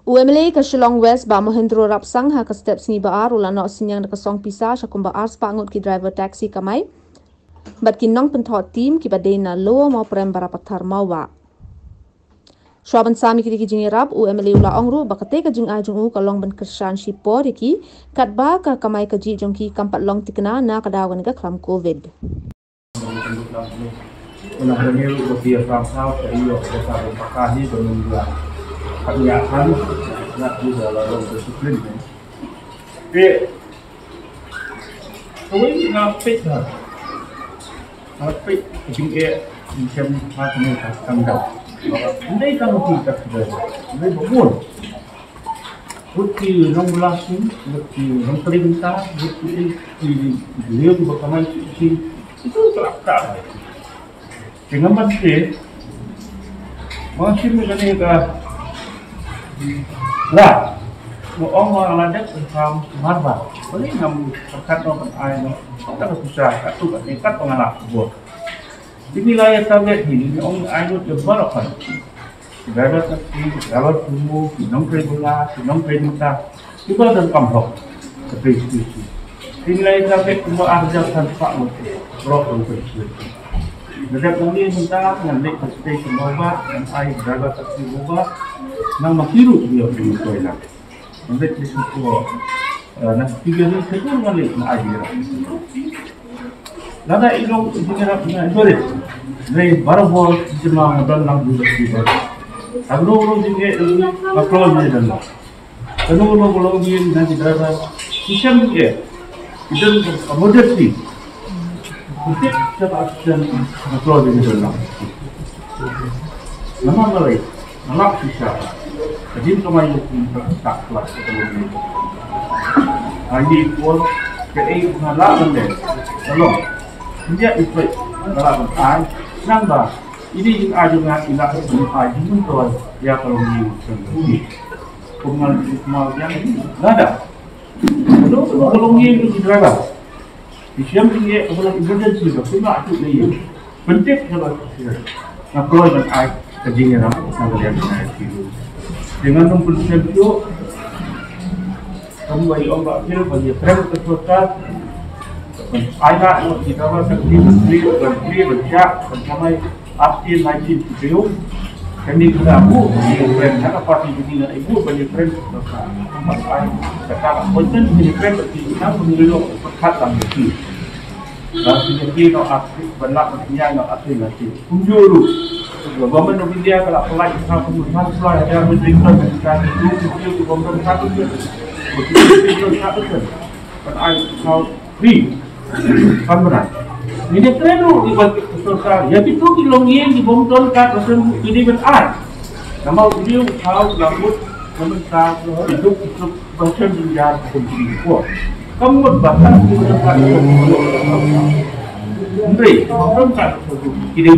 MLA ke Shillong West ba Mohendro Rapsang ha ke step sini ba ulana sinyang de kesong pisa syakum ba spangut ki driver taksi kamai bat ki nong penthot team ki badena lo mau prem barapatar mau wa Swaban sami ki jingi rap MLA ula ongru ba kate ka jing ajung kalong ban kyrshan shipo ki kat ba ka kamai ka ji jong ki kampat long tikna na kadawan ga kram covid Una reunião do dia passado que eu estava para cá e do mundo lá kegiatan nak di dalam disiplin ni. Kami ngapit lah, ngapit juga macam macam tanggal. Ini kan kita sudah, ini betul. Bukti nong langsung, bukti nong perintah, bukti beliau berkawan itu kelakar. Dengan masih mengenai ke lah, orang ladak tentang marba. Boleh nam perkat orang air, kita susah, satu kat nekat pengalak buat. Di wilayah target ini, orang air itu berapa? Driver taksi, driver sumo, nongthoh bola, nongthoh muta, juga dan kampung. Seperti itu. Di wilayah target semua ada tanpa berapa untuk Dekat kami minta ngambil taksi semua dan air driver taksi semua nang makiru dia di toilet. Nanti di situ nak tiga ni sekali balik nak air. Nada ilong tinggal nak toilet. Dari baru jemaah dan lang duduk di bawah. Agro tinggal makro ni dalam. Kalau kalau dia nanti driver sistem dia itu emergency. Untuk cepat dan keluar dari dalam. Nama malai, nama pisa. Jadi kamai itu tak kelas sebelum itu. Ini pun kei ngalak benda. Kalau dia ikut ngalak benda, nambah. Ini juga ajungan ilah benda ini tuan dia kalau ni sendiri. Kumal yang nada. Kalau ni itu driver. Siapa dia kalau emergency tu, semua itu dia. Penting kalau nak keluar dengan air kejinya ramai sampai dia air itu. Dengan mempersiapkan itu, kamu bagi orang kira bagi frame tersurat. Air nak kita buat beri bercak sampai akhir 1970. Kami sudah bu, frame nak apa sih ini nak ibu bagi frame tersurat. Tempat air sekarang konten ini frame kita mengirim perkat lagi. Dan sejati nak asli benak macamnya nak asli nanti. Kunjuru, government of India kalau pelai kita pembunuhan pelai ada menjadikan dan itu government satu je. Betul satu je. But I how free, kamera. Ini keren di bagi sosial. Ya itu di longin di bomton kat macam ini benar. Nama video how lambut meminta hidup macam dunia kunci kuat. Kamu bahkan tidak akan menteri, orang kan tidak